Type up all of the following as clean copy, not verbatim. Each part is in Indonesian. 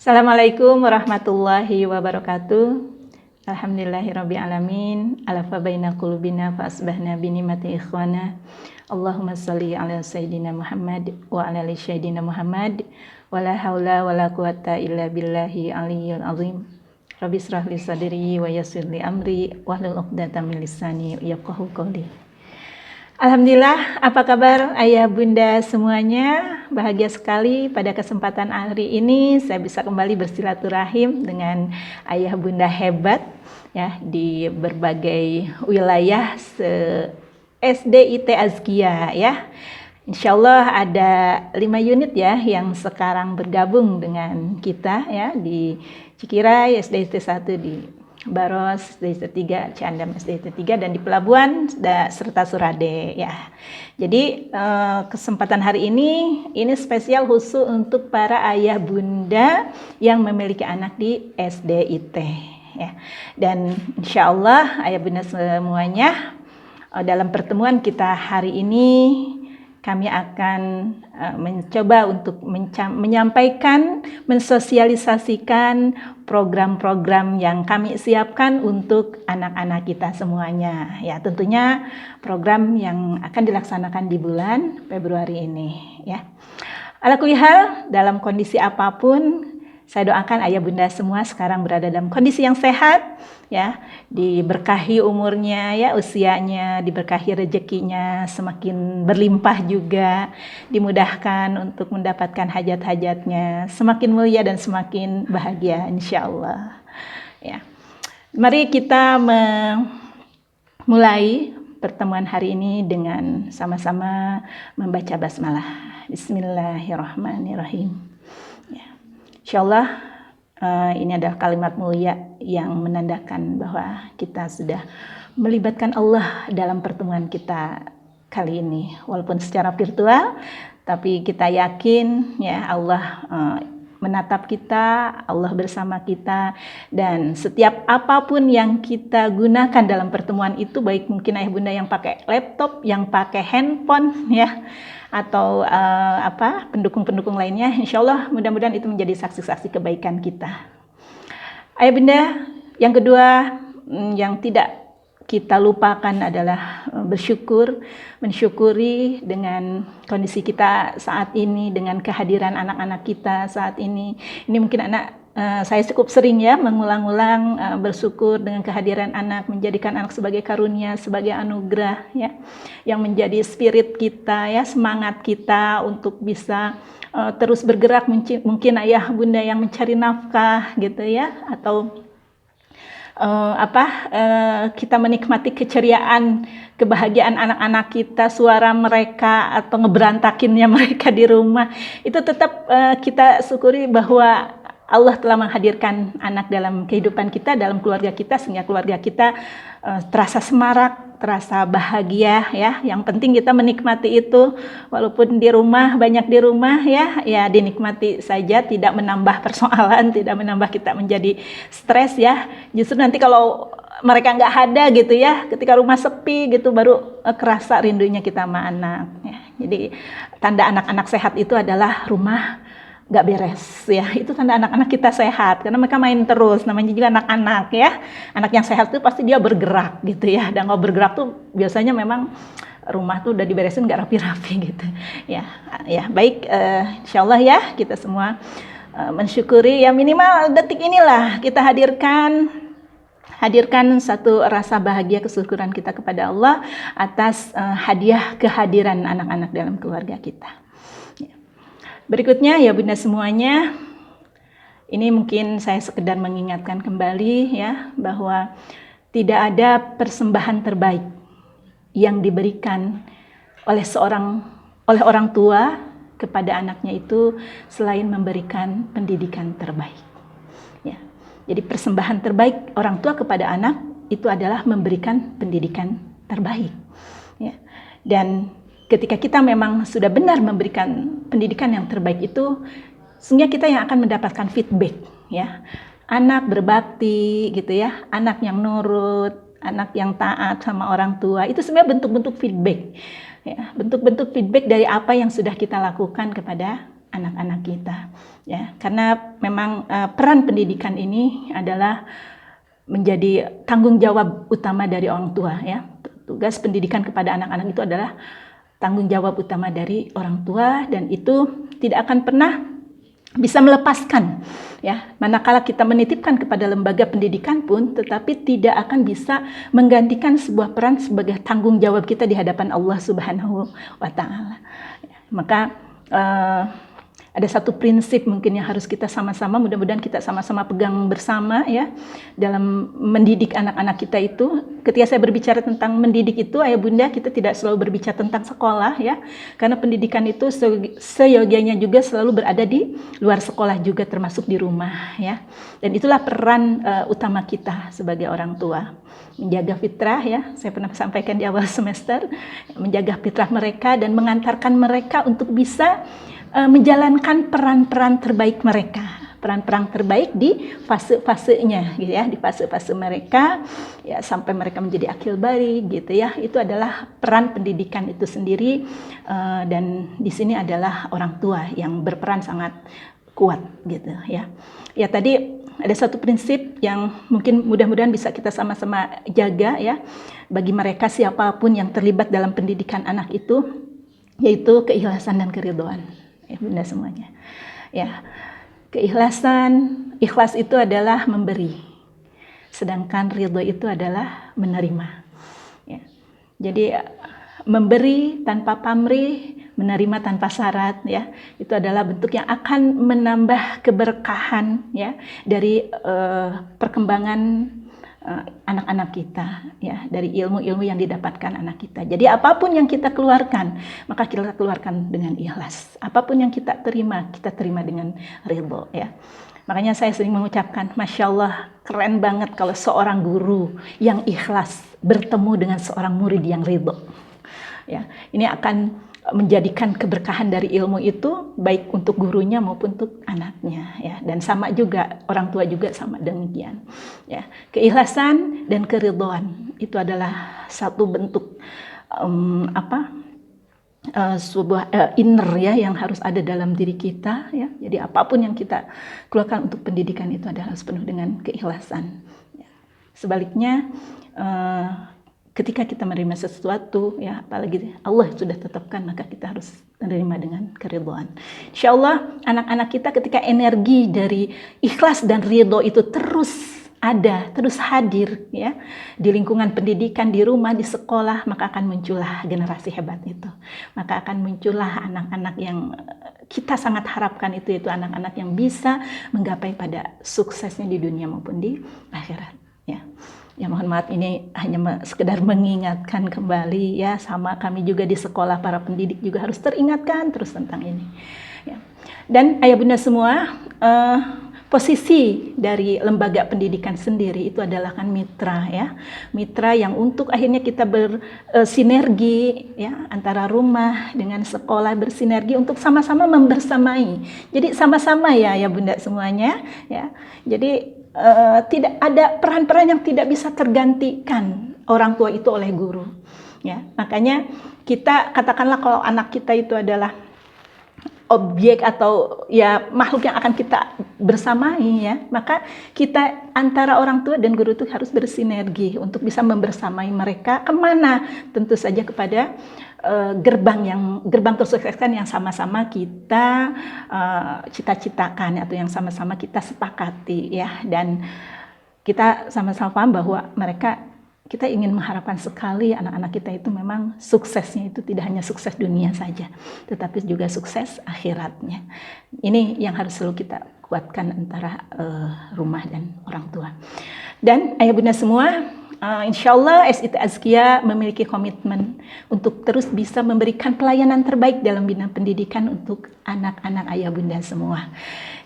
Assalamualaikum warahmatullahi wabarakatuh. Alhamdulillahirabbil alamin. Alafa baina qulubina fa asbahna bi nimati ikhwana. Allahumma shalli ala sayyidina Muhammad wa ala ali sayyidina Muhammad. Wala haula wala quwata illa billahi aliyyil azim. Rabbi israh li sadri wa yassir li amri wahlul 'uqdatam min lisani yafqahu qawli. Alhamdulillah, apa kabar ayah bunda semuanya? Bahagia sekali pada kesempatan hari ini saya bisa kembali bersilaturahim dengan ayah bunda hebat ya di berbagai wilayah SDIT Azkia ya. Insyaallah ada 5 unit ya yang sekarang bergabung dengan kita ya di Cikirai SDIT 1, di Baros SDIT 3, Ciandam SDIT 3, dan di Pelabuhan serta Surade ya. Jadi kesempatan hari ini spesial khusus untuk para ayah bunda yang memiliki anak di SDIT ya. Dan insya Allah ayah bunda semuanya, dalam pertemuan kita hari ini kami akan mencoba untuk menyampaikan, mensosialisasikan program-program yang kami siapkan untuk anak-anak kita semuanya. Ya, tentunya program yang akan dilaksanakan di bulan Februari ini. Ya, ala kulli hal, dalam kondisi apapun, saya doakan ayah bunda semua sekarang berada dalam kondisi yang sehat, ya, diberkahi umurnya, ya, usianya, diberkahi rezekinya, semakin berlimpah juga, dimudahkan untuk mendapatkan hajat-hajatnya, semakin mulia dan semakin bahagia, insya Allah. Ya, mari kita memulai pertemuan hari ini dengan sama-sama membaca basmalah. Bismillahirrahmanirrahim. Insyaallah ini adalah kalimat mulia yang menandakan bahwa kita sudah melibatkan Allah dalam pertemuan kita kali ini. Walaupun secara virtual, tapi kita yakin ya Allah menatap kita, Allah bersama kita, dan setiap apapun yang kita gunakan dalam pertemuan itu, baik mungkin ayah bunda yang pakai laptop, yang pakai handphone ya, atau pendukung-pendukung lainnya, insya Allah mudah-mudahan itu menjadi saksi-saksi kebaikan kita. Ayah bunda, yang kedua yang tidak kita lupakan adalah mensyukuri dengan kondisi kita saat ini, dengan kehadiran anak-anak kita saat ini. Ini mungkin saya cukup sering ya mengulang-ulang bersyukur dengan kehadiran anak, menjadikan anak sebagai karunia, sebagai anugerah ya, yang menjadi spirit kita ya, semangat kita untuk bisa terus bergerak. Mungkin ayah bunda yang mencari nafkah gitu ya, atau kita menikmati keceriaan, kebahagiaan anak-anak kita, suara mereka atau ngeberantakinnya mereka di rumah, itu tetap kita syukuri bahwa Allah telah menghadirkan anak dalam kehidupan kita, dalam keluarga kita, sehingga keluarga kita terasa semarak, terasa bahagia ya. Yang penting kita menikmati itu, walaupun di rumah, banyak di rumah ya dinikmati saja, tidak menambah persoalan, tidak menambah kita menjadi stres ya. Justru nanti kalau mereka nggak ada gitu ya, ketika rumah sepi gitu, baru kerasa rindunya kita sama anak ya. Jadi tanda anak-anak sehat itu adalah rumah gak beres ya, itu tanda anak-anak kita sehat, karena mereka main terus, namanya juga anak-anak ya. Anak yang sehat itu pasti dia bergerak gitu ya, dan kalau bergerak tuh biasanya memang rumah tuh udah diberesin gak rapi-rapi gitu ya. Baik, insyaallah ya kita semua mensyukuri ya, minimal detik inilah kita hadirkan satu rasa bahagia, kesyukuran kita kepada Allah atas hadiah kehadiran anak-anak dalam keluarga kita. Berikutnya ya bunda semuanya, ini mungkin saya sekedar mengingatkan kembali ya, bahwa tidak ada persembahan terbaik yang diberikan oleh orang tua kepada anaknya itu selain memberikan pendidikan terbaik. Ya. Jadi persembahan terbaik orang tua kepada anak itu adalah memberikan pendidikan terbaik. Ya. Dan ketika kita memang sudah benar memberikan pendidikan yang terbaik itu, sehingga kita yang akan mendapatkan feedback ya. Anak berbakti gitu ya, anak yang nurut, anak yang taat sama orang tua, itu sebenarnya bentuk-bentuk feedback ya, bentuk-bentuk feedback dari apa yang sudah kita lakukan kepada anak-anak kita, ya. Karena memang peran pendidikan ini adalah menjadi tanggung jawab utama dari orang tua, ya. Tugas pendidikan kepada anak-anak itu adalah tanggung jawab utama dari orang tua, dan itu tidak akan pernah bisa melepaskan, ya. Manakala kita menitipkan kepada lembaga pendidikan pun, tetapi tidak akan bisa menggantikan sebuah peran sebagai tanggung jawab kita di hadapan Allah Subhanahu wa Ta'ala. Maka ada satu prinsip mungkin yang harus kita sama-sama, mudah-mudahan kita sama-sama pegang bersama, ya, dalam mendidik anak-anak kita itu. Ketika saya berbicara tentang mendidik itu, ayah bunda, kita tidak selalu berbicara tentang sekolah, ya, karena pendidikan itu seyogianya juga selalu berada di luar sekolah juga, termasuk di rumah, ya. Dan itulah peran utama kita sebagai orang tua, menjaga fitrah, ya. Saya pernah sampaikan di awal semester, menjaga fitrah mereka dan mengantarkan mereka untuk bisa menjalankan peran-peran terbaik mereka, peran-peran terbaik di fase-fasenya, gitu ya, di fase-fase mereka, ya, sampai mereka menjadi akil balik, gitu ya. Itu adalah peran pendidikan itu sendiri, dan di sini adalah orang tua yang berperan sangat kuat, gitu ya. Ya, tadi ada satu prinsip yang mungkin mudah-mudahan bisa kita sama-sama jaga, ya, bagi mereka siapapun yang terlibat dalam pendidikan anak itu, yaitu keikhlasan dan keridhaan. Ya, bunda semuanya, ya, ikhlas itu adalah memberi, sedangkan ridho itu adalah menerima, ya. Jadi memberi tanpa pamrih, menerima tanpa syarat, ya, itu adalah bentuk yang akan menambah keberkahan, ya, dari perkembangan anak-anak kita, ya, dari ilmu-ilmu yang didapatkan anak kita. Jadi apapun yang kita keluarkan, maka kita keluarkan dengan ikhlas. Apapun yang kita terima dengan ridho, ya. Makanya saya sering mengucapkan, Masya Allah, keren banget kalau seorang guru yang ikhlas bertemu dengan seorang murid yang ridho, ya. Ini akan menjadikan keberkahan dari ilmu itu baik untuk gurunya maupun untuk anaknya, ya. Dan sama juga orang tua juga sama demikian, ya. Keikhlasan dan keridhaan itu adalah satu bentuk sebuah inner, ya, yang harus ada dalam diri kita, ya. Jadi apapun yang kita keluarkan untuk pendidikan itu adalah sepenuh dengan keikhlasan, ya. Sebaliknya ketika kita menerima sesuatu, ya, apalagi Allah sudah tetapkan, maka kita harus menerima dengan keridhaan. Insya Allah anak-anak kita ketika energi dari ikhlas dan ridho itu terus ada, terus hadir, ya, di lingkungan pendidikan, di rumah, di sekolah, maka akan muncullah generasi hebat itu. Maka akan muncullah anak-anak yang kita sangat harapkan itu, yaitu anak-anak yang bisa menggapai pada suksesnya di dunia maupun di akhirat, ya. Ya, mohon maaf, ini hanya sekedar mengingatkan kembali, ya, sama kami juga di sekolah, para pendidik juga harus teringatkan terus tentang ini, ya. Dan ayah bunda semua, posisi dari lembaga pendidikan sendiri itu adalah kan mitra, ya, mitra yang untuk akhirnya kita bersinergi, ya, antara rumah dengan sekolah, bersinergi untuk sama-sama membersamai. Jadi sama-sama, ya bunda semuanya, ya. Jadi tidak ada peran-peran yang tidak bisa tergantikan orang tua itu oleh guru, ya. Makanya kita katakanlah kalau anak kita itu adalah objek atau, ya, makhluk yang akan kita bersamai, ya, maka kita antara orang tua dan guru itu harus bersinergi untuk bisa membersamai mereka kemana? Tentu saja kepada gerbang kesuksesan yang sama-sama kita cita-citakan, atau yang sama-sama kita sepakati, ya. Dan kita sama-sama paham bahwa kita ingin mengharapkan sekali anak-anak kita itu memang suksesnya itu tidak hanya sukses dunia saja, tetapi juga sukses akhiratnya. Ini yang harus selalu kita kuatkan antara rumah dan orang tua. Dan ayah bunda semua, insya Allah SIT Azkia memiliki komitmen untuk terus bisa memberikan pelayanan terbaik dalam bidang pendidikan untuk anak-anak ayah bunda semua.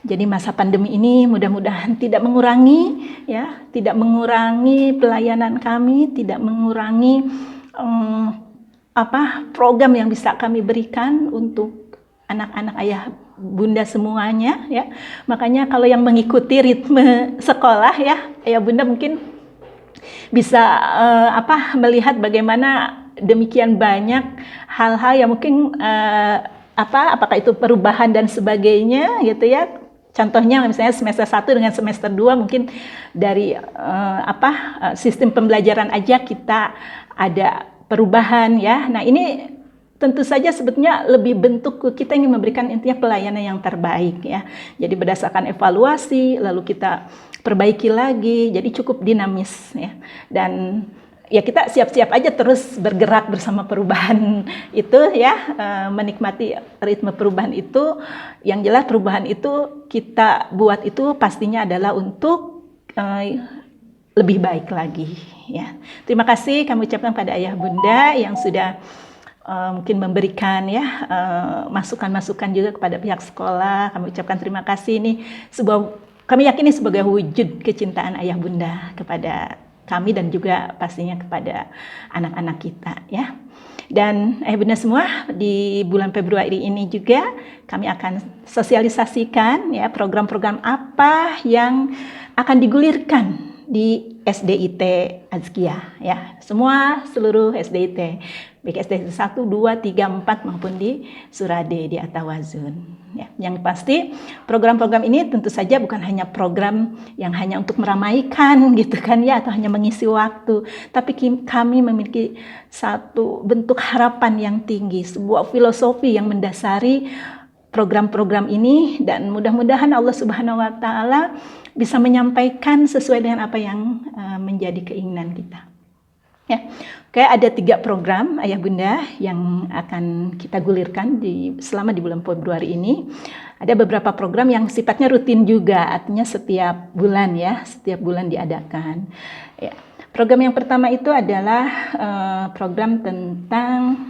Jadi masa pandemi ini mudah-mudahan tidak mengurangi, ya, tidak mengurangi pelayanan kami, tidak mengurangi program yang bisa kami berikan untuk anak-anak ayah bunda semuanya, ya. Makanya kalau yang mengikuti ritme sekolah, ya, ayah bunda mungkin bisa melihat bagaimana demikian banyak hal-hal yang mungkin apakah itu perubahan dan sebagainya gitu ya. Contohnya misalnya semester 1 dengan semester 2 mungkin dari sistem pembelajaran aja kita ada perubahan ya. Nah, ini tentu saja sebetulnya lebih bentuk kita ingin memberikan intinya pelayanan yang terbaik ya. Jadi berdasarkan evaluasi lalu kita perbaiki lagi. Jadi cukup dinamis ya. Dan ya kita siap-siap aja terus bergerak bersama perubahan itu ya, menikmati ritme perubahan itu. Yang jelas perubahan itu kita buat itu pastinya adalah untuk lebih baik lagi ya. Terima kasih kami ucapkan pada ayah bunda yang sudah mungkin memberikan ya masukan-masukan juga kepada pihak sekolah. Kami ucapkan terima kasih. Ini kami yakin ini sebagai wujud kecintaan ayah bunda kepada kami dan juga pastinya kepada anak-anak kita ya. Dan ayah bunda semua, di bulan Februari ini juga kami akan sosialisasikan ya program-program apa yang akan digulirkan di SDIT Azkiyah ya. Seluruh SDIT, baik SDIT 1, 2, 3, 4 maupun di Surade di Atawazun. Ya, yang pasti program-program ini tentu saja bukan hanya program yang hanya untuk meramaikan gitu kan ya, atau hanya mengisi waktu, tapi kami memiliki satu bentuk harapan yang tinggi, sebuah filosofi yang mendasari program-program ini, dan mudah-mudahan Allah Subhanahu wa taala bisa menyampaikan sesuai dengan apa yang menjadi keinginan kita. Ya. Oke, ada 3 program ayah bunda yang akan kita gulirkan selama di bulan Februari ini. Ada beberapa program yang sifatnya rutin juga, artinya setiap bulan ya, setiap bulan diadakan. Ya. Program yang pertama itu adalah program tentang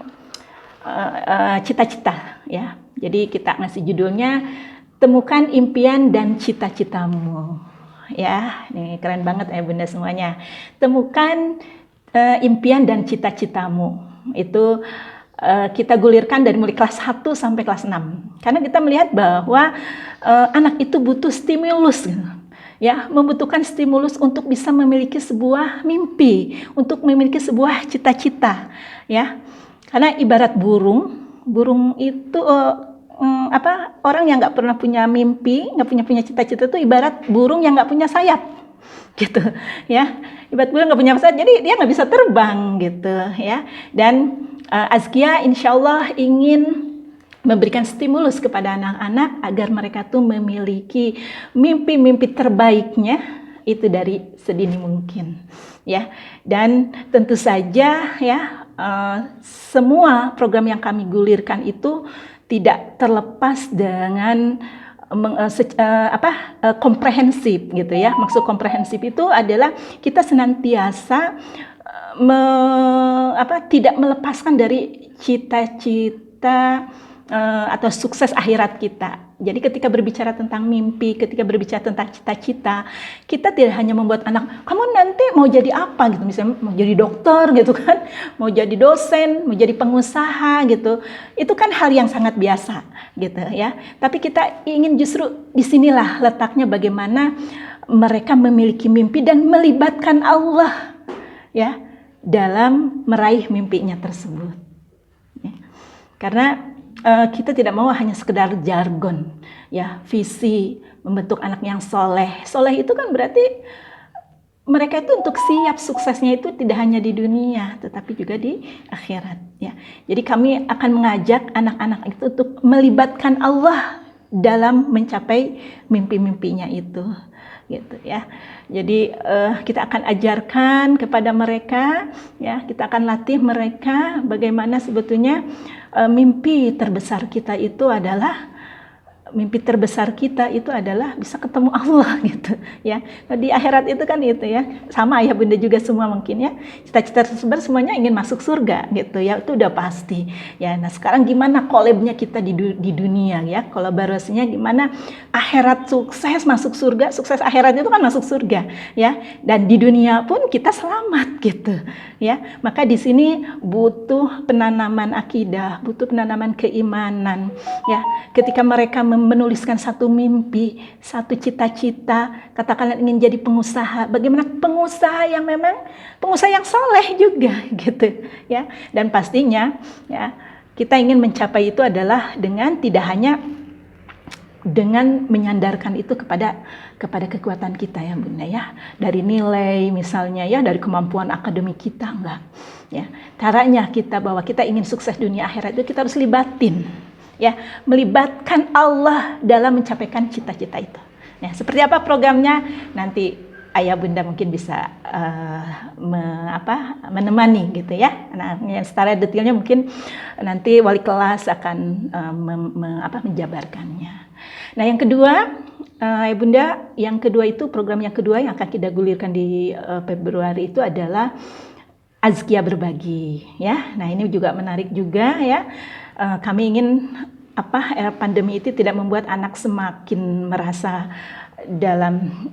cita-cita ya. Jadi kita ngasih judulnya Temukan Impian dan Cita-citamu. Ya, ini keren banget ya bunda semuanya. Temukan impian dan cita-citamu. Itu kita gulirkan dari mulai kelas 1 sampai kelas 6. Karena kita melihat bahwa anak itu butuh stimulus gitu. Ya, membutuhkan stimulus untuk bisa memiliki sebuah mimpi, untuk memiliki sebuah cita-cita, ya. Karena ibarat burung itu orang yang nggak pernah punya mimpi, nggak punya cita-cita itu ibarat burung yang nggak punya sayap, gitu, ya. Ibarat burung nggak punya sayap, jadi dia nggak bisa terbang, gitu, ya. Dan Azkiyah insya Allah ingin memberikan stimulus kepada anak-anak agar mereka tuh memiliki mimpi-mimpi terbaiknya itu dari sedini mungkin, ya. Dan tentu saja ya semua program yang kami gulirkan itu tidak terlepas dengan komprehensif gitu ya. Maksud komprehensif itu adalah kita senantiasa tidak melepaskan dari cita-cita atau sukses akhirat kita. Jadi ketika berbicara tentang mimpi, ketika berbicara tentang cita-cita, kita tidak hanya membuat anak, kamu nanti mau jadi apa gitu, misalnya mau jadi dokter gitu kan, mau jadi dosen, mau jadi pengusaha gitu. Itu kan hal yang sangat biasa gitu ya. Tapi kita ingin justru disinilah letaknya bagaimana mereka memiliki mimpi dan melibatkan Allah ya dalam meraih mimpinya tersebut. Ya. Karena kita tidak mau hanya sekedar jargon, ya, visi membentuk anak yang soleh. Soleh itu kan berarti mereka itu untuk siap suksesnya itu tidak hanya di dunia, tetapi juga di akhirat. Ya. Jadi kami akan mengajak anak-anak itu untuk melibatkan Allah dalam mencapai mimpi-mimpinya itu. Gitu ya. Jadi kita akan ajarkan kepada mereka, ya, kita akan latih mereka bagaimana sebetulnya mimpi terbesar kita itu adalah bisa ketemu Allah gitu ya. Di akhirat itu kan itu ya, sama ayah bunda juga semua mungkin ya, cita-cita tersebut semuanya ingin masuk surga gitu ya, itu udah pasti ya. Nah sekarang gimana kolabnya kita di dunia ya, kolaborasinya gimana, akhirat sukses masuk surga, sukses akhirat itu kan masuk surga ya, dan di dunia pun kita selamat gitu ya. Maka di sini butuh penanaman akidah, butuh penanaman keimanan ya. Ketika mereka menuliskan satu mimpi, satu cita-cita, katakanlah ingin jadi pengusaha, bagaimana pengusaha yang memang pengusaha yang soleh juga gitu ya. Dan pastinya ya kita ingin mencapai itu adalah dengan tidak hanya dengan menyandarkan itu kepada kekuatan kita ya Bunda ya, dari nilai misalnya ya, dari kemampuan akademik kita, enggak ya. Caranya kita bahwa kita ingin sukses dunia akhirat itu kita harus libatin ya, melibatkan Allah dalam mencapaikan cita-cita itu. Ya, seperti apa programnya nanti Ayah Bunda mungkin bisa menemani gitu ya. Nah, secara detailnya mungkin nanti wali kelas akan menjabarkannya. Nah, yang kedua, Ayah Bunda, yang kedua itu program yang kedua yang akan kita gulirkan di Februari itu adalah Azkia Berbagi ya. Nah, ini juga menarik juga ya. Kami ingin era pandemi itu tidak membuat anak semakin merasa dalam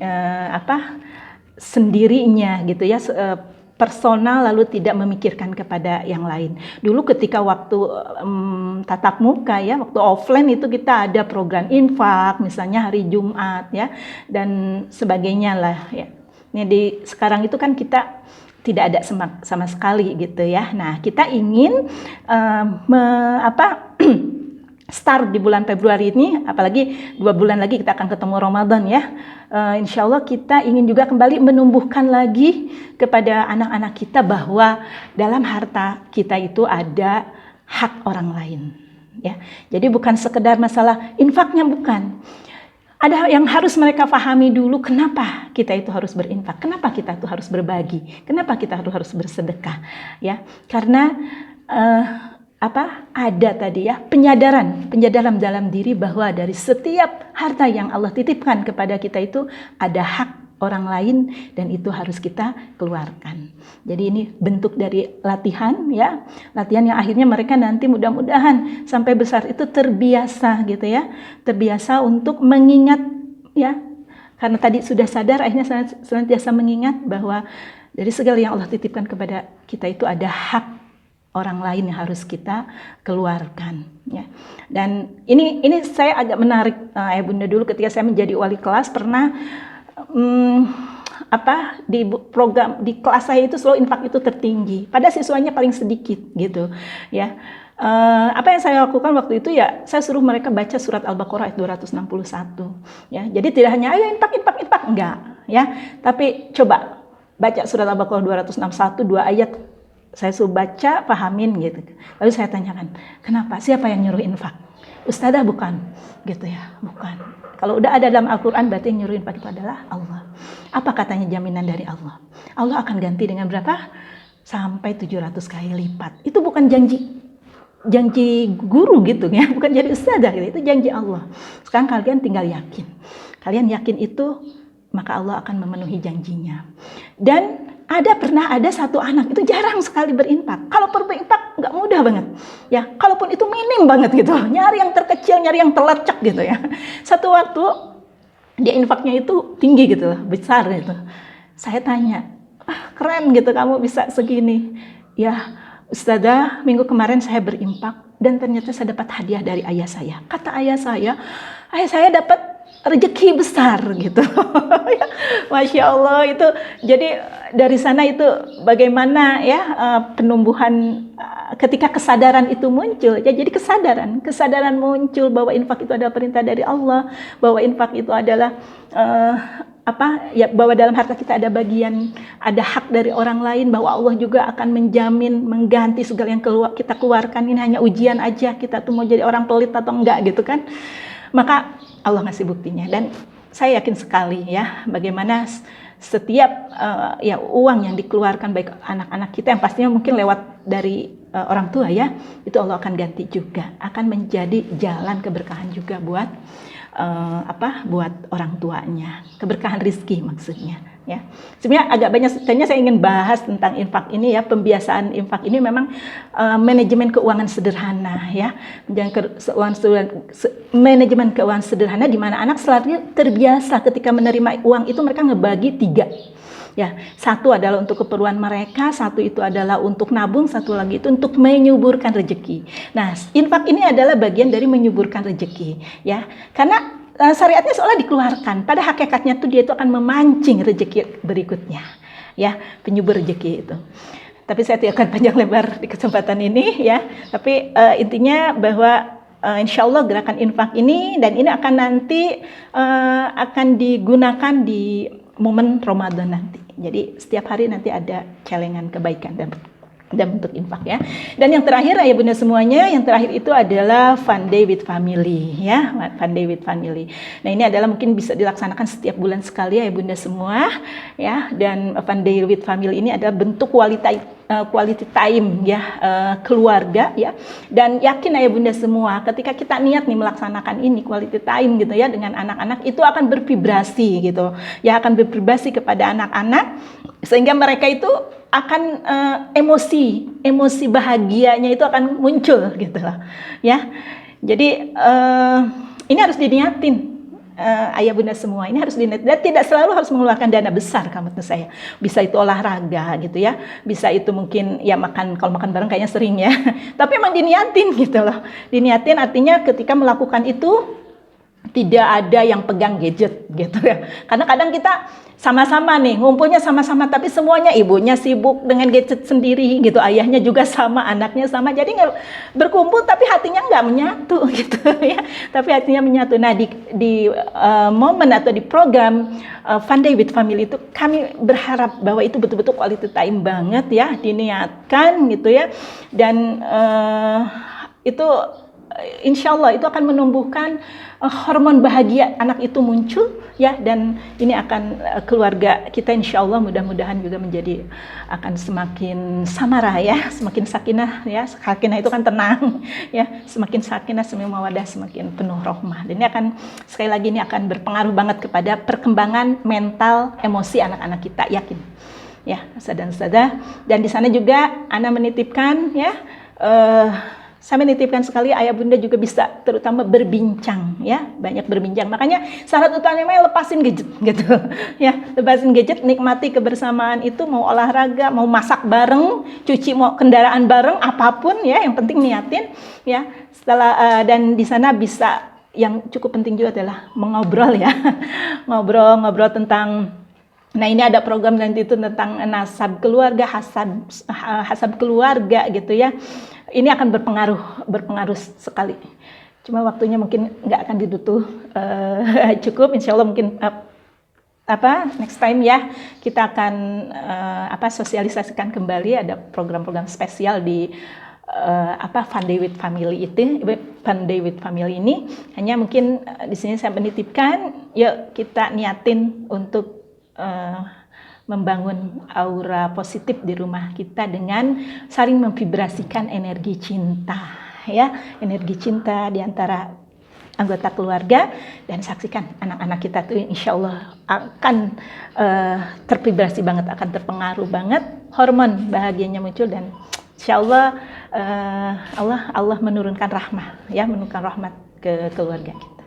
sendirinya gitu ya, personal, lalu tidak memikirkan kepada yang lain. Dulu ketika waktu tatap muka ya, waktu offline itu kita ada program infak misalnya hari Jumat ya, dan sebagainya lah ya. Ini sekarang itu kan kita tidak ada sama sekali gitu ya. Nah, kita ingin start di bulan Februari ini, apalagi 2 bulan lagi kita akan ketemu Ramadan ya. Insya Allah kita ingin juga kembali menumbuhkan lagi kepada anak-anak kita bahwa dalam harta kita itu ada hak orang lain ya. Jadi bukan sekedar masalah infaknya, bukan. Ada yang harus mereka pahami dulu, kenapa kita itu harus berinfak, kenapa kita itu harus berbagi, kenapa kita harus bersedekah ya. Karena ada tadi ya penyadaran dalam diri bahwa dari setiap harta yang Allah titipkan kepada kita itu ada hak orang lain dan itu harus kita keluarkan. Jadi ini bentuk dari latihan ya, latihan yang akhirnya mereka nanti mudah-mudahan sampai besar itu terbiasa gitu ya, terbiasa untuk mengingat ya, karena tadi sudah sadar akhirnya senantiasa mengingat bahwa dari segala yang Allah titipkan kepada kita itu ada hak orang lain yang harus kita keluarkan ya. Dan ini saya agak menarik Ayah Bunda, dulu ketika saya menjadi wali kelas pernah di program di kelas saya itu selalu infak itu tertinggi, pada siswanya paling sedikit gitu ya. Apa yang saya lakukan waktu itu ya, saya suruh mereka baca surat Al-Baqarah ayat 261 ya. Jadi tidak hanya ayo infak enggak ya, tapi coba baca surat Al-Baqarah 261 2 ayat. Saya suruh baca, pahamin gitu. Lalu saya tanyakan, kenapa? Siapa yang nyuruh infak? Ustazah bukan? Gitu ya, bukan. Kalau udah ada dalam Al-Quran berarti yang nyuruh infak itu adalah Allah. Apa katanya jaminan dari Allah? Allah akan ganti dengan berapa? Sampai 700 kali lipat. Itu bukan janji guru gitu ya, bukan jadi ustazah gitu. Itu janji Allah. Sekarang kalian tinggal yakin. Kalian yakin itu, maka Allah akan memenuhi janjinya. Dan pernah ada satu anak itu jarang sekali berinfak. Kalau berinfak nggak mudah banget ya, kalaupun itu minim banget gitu, nyari yang terkecil, nyari yang terlecek gitu ya. Satu waktu dia infaknya itu tinggi gitu, besar gitu. Saya tanya, keren gitu kamu bisa segini ya Ustazah. Minggu kemarin saya berinfak dan ternyata saya dapat hadiah dari ayah saya. Kata ayah saya dapat rezeki besar gitu. Masya Allah itu. Jadi dari sana itu bagaimana ya penumbuhan ketika kesadaran itu muncul ya. Jadi kesadaran muncul bahwa infak itu adalah perintah dari Allah, bahwa infak itu adalah bahwa dalam harta kita ada bagian, ada hak dari orang lain, bahwa Allah juga akan menjamin, mengganti segala yang kita keluarkan. Ini hanya ujian aja, kita tuh mau jadi orang pelit atau enggak gitu kan. Maka Allah ngasih buktinya, dan saya yakin sekali ya bagaimana setiap uang yang dikeluarkan baik anak-anak kita yang pastinya mungkin lewat dari orang tua ya, itu Allah akan ganti juga, akan menjadi jalan keberkahan juga buat buat orang tuanya, keberkahan rizki maksudnya ya. Sebenarnya agak banyak, kayaknya saya ingin bahas tentang infak ini ya, pembiasaan infak ini memang manajemen keuangan sederhana ya, manajemen keuangan sederhana di mana anak selalu terbiasa ketika menerima uang itu mereka ngebagi 3 ya. Satu adalah untuk keperluan mereka, satu itu adalah untuk nabung, satu lagi itu untuk menyuburkan rezeki. Nah, infak ini adalah bagian dari menyuburkan rezeki ya, karena syariatnya seolah dikeluarkan, pada hakikatnya tuh dia itu akan memancing rezeki berikutnya ya, penyubur rezeki itu. Tapi saya tidak akan panjang lebar di kesempatan ini ya. Tapi intinya bahwa insya Allah gerakan infak ini dan ini akan nanti akan digunakan di momen Ramadan nanti. Jadi setiap hari nanti ada celengan kebaikan dan bentuk infak ya. Dan yang terakhir ya Bunda semuanya, yang terakhir itu adalah Fun Day with Family ya, Fun Day with Family. Nah ini adalah mungkin bisa dilaksanakan setiap bulan sekali ya Bunda semua ya. Dan Fun Day with Family ini adalah bentuk quality time ya keluarga ya. Dan yakin ya Bunda semua, ketika kita niat nih melaksanakan ini quality time gitu ya dengan anak-anak, itu akan bervibrasi gitu ya, akan bervibrasi kepada anak-anak sehingga mereka itu akan emosi bahagianya itu akan muncul gitu loh ya. Jadi ini harus diniatin ayah bunda semua, ini harus diniatin dan tidak selalu harus mengeluarkan dana besar kalau menurut saya. Bisa itu olahraga gitu ya, bisa itu mungkin ya makan, kalau makan bareng kayaknya sering ya tapi emang diniatin gitu loh. Diniatin artinya ketika melakukan itu tidak ada yang pegang gadget gitu ya. Karena kadang kita sama-sama nih, ngumpulnya sama-sama, tapi semuanya ibunya sibuk dengan gadget sendiri gitu, ayahnya juga sama, anaknya sama, jadi nggak berkumpul tapi hatinya nggak menyatu gitu ya. Tapi hatinya menyatu. Nah di momen atau di program Fun Day with Family itu kami berharap bahwa itu betul-betul quality time banget ya, diniatkan gitu ya. Dan itu insya Allah itu akan menumbuhkan hormon bahagia anak itu muncul ya, dan ini akan keluarga kita insya Allah mudah-mudahan juga menjadi akan semakin samarah ya, semakin sakinah ya. Sakinah itu kan tenang ya, semakin sakinah, semakin mawadah, semakin penuh rahmah. Dan ini akan sekali lagi ini akan berpengaruh banget kepada perkembangan mental emosi anak-anak kita, yakin ya saudara-saudara. Dan di sana juga Ana menitipkan ya, saya menitipkan sekali ayah bunda juga bisa terutama berbincang ya, banyak berbincang. Makanya syarat utamanya lepasin gadget gitu ya, lepasin gadget, nikmati kebersamaan itu, mau olahraga, mau masak bareng, cuci mau kendaraan bareng, apapun ya, yang penting niatin ya. Setelah dan di sana bisa, yang cukup penting juga adalah mengobrol ya ngobrol tentang, nah ini ada program nanti itu tentang nasab keluarga, hasab keluarga gitu ya. Ini akan berpengaruh sekali. Cuma waktunya mungkin nggak akan ditutup cukup. Insya Allah mungkin next time ya kita akan sosialisasikan kembali, ada program-program spesial di Fun Day with Family itu, Fun Day with Family ini. Hanya mungkin di sini saya menitipkan, yuk kita niatin untuk membangun aura positif di rumah kita dengan saling memvibrasikan energi cinta ya, energi cinta di antara anggota keluarga. Dan saksikan anak-anak kita tuh insya Allah akan tervibrasi banget, akan terpengaruh banget, hormon bahagianya muncul, dan insya Allah Allah menurunkan rahmah ya, menurunkan rahmat ke keluarga kita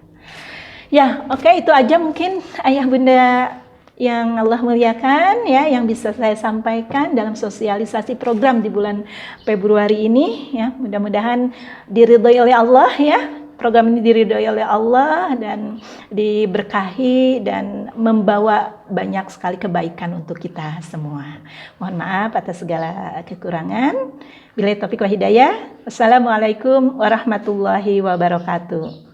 ya. Oke, itu aja mungkin ayah bunda yang Allah muliakan ya, yang bisa saya sampaikan dalam sosialisasi program di bulan Februari ini ya. Mudah-mudahan diridhoi oleh Allah ya, program ini diridhoi oleh Allah dan diberkahi dan membawa banyak sekali kebaikan untuk kita semua. Mohon maaf atas segala kekurangan. Billahi taufiq wa hidayah. Wassalamualaikum warahmatullahi wabarakatuh.